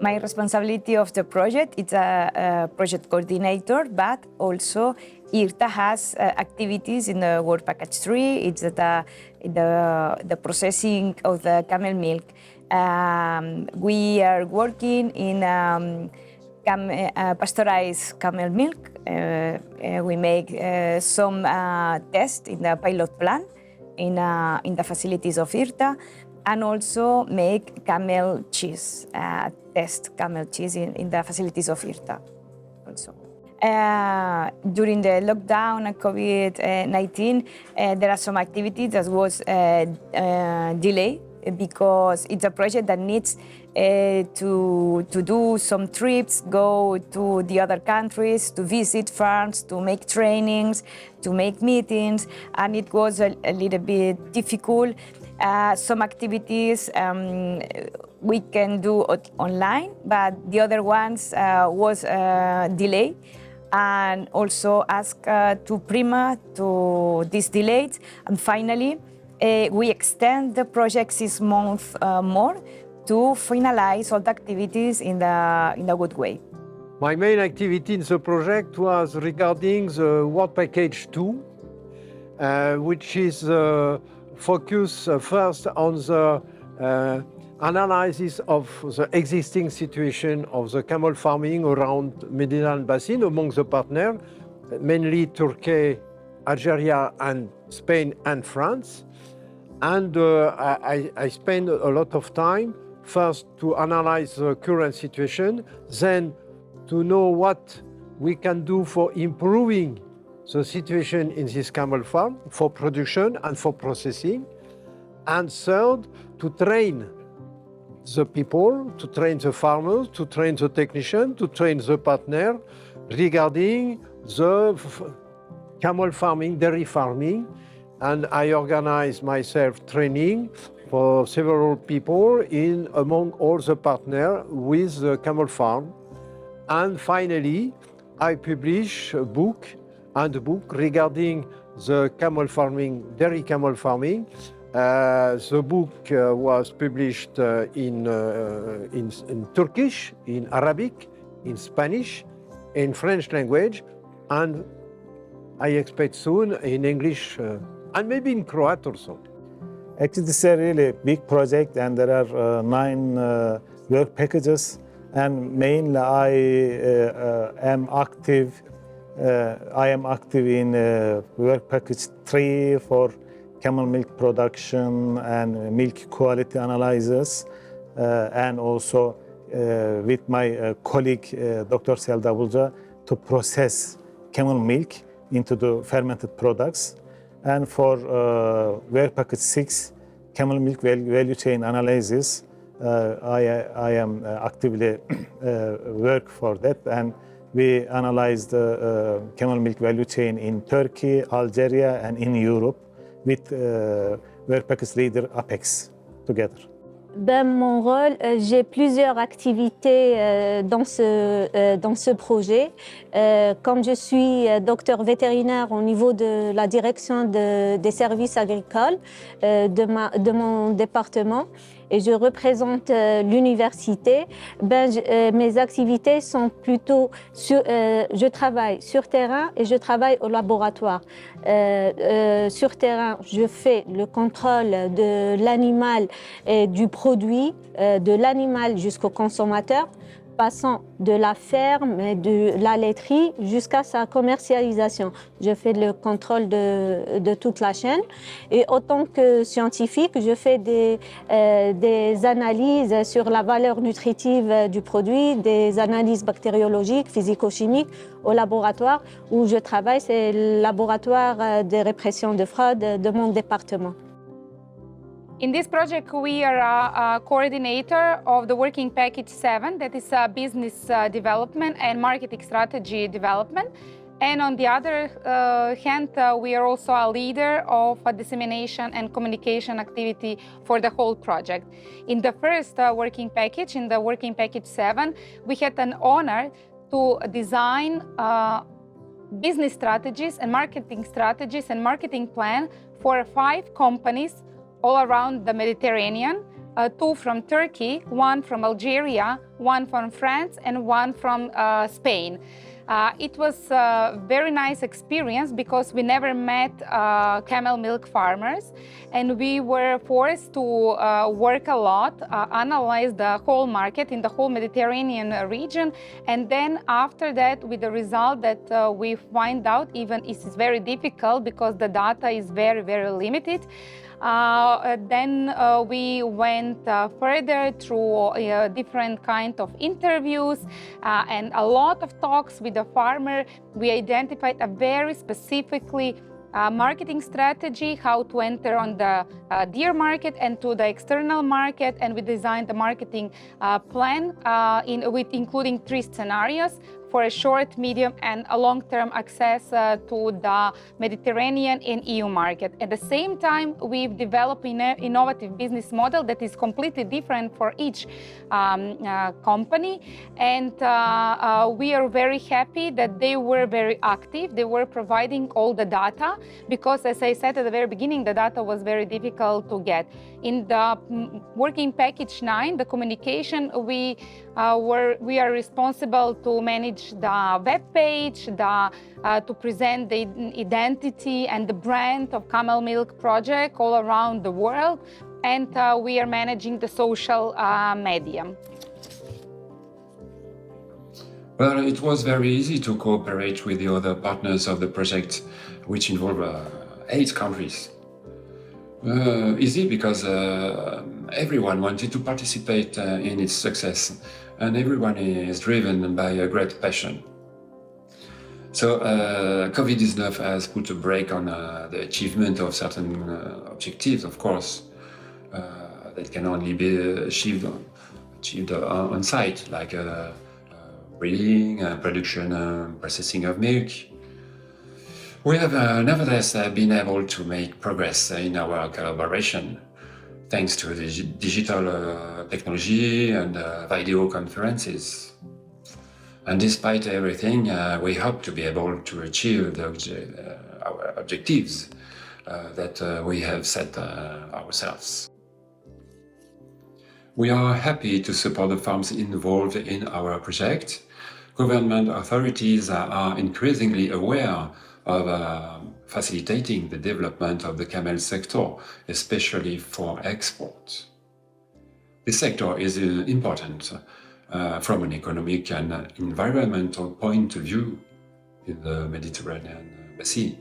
My responsibility of the project is a project coordinator, but also IRTA has activities in the Work Package 3. It's the processing of the camel milk. We are working in pasteurized camel milk. We make some tests in the pilot plant in the facilities of IRTA, and also make camel cheese, test camel cheese in the facilities of IRTA also. During the lockdown and COVID-19, there are some activities that was delayed because it's a project that needs to do some trips, go to the other countries, to visit farms, to make trainings, to make meetings, and it was a little bit difficult. Some activities we can do online, but the other ones was delayed, and also ask to Prima to these delays. And finally, we extend the project 6 months more to finalize all the activities in a good way. My main activity in the project was regarding the Work Package 2, which is focused first on the analysis of the existing situation of the camel farming around Mediterranean Basin among the partners, mainly Turkey, Algeria, and Spain and France. And I spent a lot of time first to analyze the current situation, then to know what we can do for improving the situation in this camel farm for production and for processing. And third, to train the people, to train the farmers, to train the technicians, to train the partner regarding the camel farming, dairy farming. And I organize myself training for several people among all the partners with the camel farm. And finally, I publish a book regarding the camel farming, dairy camel farming. The book was published in Turkish, in Arabic, in Spanish, in French language, and I expect soon in English and maybe in Croat also. Actually, this is a really big project, and there are 9 work packages, and mainly I am active in work package 3 for camel milk production and milk quality analysis, and also with my colleague Dr. Selda Bulca to process camel milk into the fermented products. And for work package 6, camel milk value chain analysis, I am actively work for that, and we analyzed the camel milk value chain in Turkey, Algeria, and in Europe with work package leader Apex together. Ben, mon rôle, j'ai plusieurs activités dans ce projet. Comme je suis docteur vétérinaire au niveau de la direction des services agricoles de mon département, et je représente l'université, mes activités sont plutôt je travaille sur terrain et je travaille au laboratoire. Sur terrain, je fais le contrôle de l'animal et du produit, de l'animal jusqu'au consommateur, passant de la ferme et de la laiterie jusqu'à sa commercialisation. Je fais le contrôle de toute la chaîne, et en tant que scientifique, je fais des analyses sur la valeur nutritive du produit, des analyses bactériologiques, physico-chimiques au laboratoire où je travaille. C'est le laboratoire de répression de fraude de mon département. In this project, we are a coordinator of the Working Package 7, that is business development and marketing strategy development. And on the other hand, we are also a leader of a dissemination and communication activity for the whole project. In the first working package, in the Working Package 7, we had an honor to design business strategies and marketing plan for 5 companies all around the Mediterranean, 2 from Turkey, 1 from Algeria, 1 from France, and 1 from Spain. It was a very nice experience because we never met camel milk farmers, and we were forced to work a lot, analyze the whole market in the whole Mediterranean region, and then after that, with the result that we find out, even it is very difficult because the data is very, very limited. Then we went further through different kind of interviews and a lot of talks with the farmer. We identified a very specifically marketing strategy, how to enter on the deer market and to the external market, and we designed the marketing plan including 3 scenarios for a short, medium, and a long-term access to the Mediterranean and EU market. At the same time, we've developed an innovative business model that is completely different for each company. And we are very happy that they were very active. They were providing all the data because, as I said at the very beginning, the data was very difficult to get. In the working package 9, the communication, we are responsible to manage the web page, to present the identity and the brand of CAMELMILK Project all around the world, and we are managing the social media. Well, it was very easy to cooperate with the other partners of the project, which involve 8 countries. Easy because everyone wanted to participate in its success, and everyone is driven by a great passion. So COVID-19 has put a brake on the achievement of certain objectives, of course, that can only be achieved on site, like breeding, production, processing of milk. We have nevertheless been able to make progress in our collaboration, thanks to the digital technology and video conferences. And despite everything, we hope to be able to achieve our objectives that we have set ourselves. We are happy to support the farms involved in our project. Government authorities are increasingly aware of facilitating the development of the camel sector, especially for export. This sector is important from an economic and environmental point of view in the Mediterranean Basin.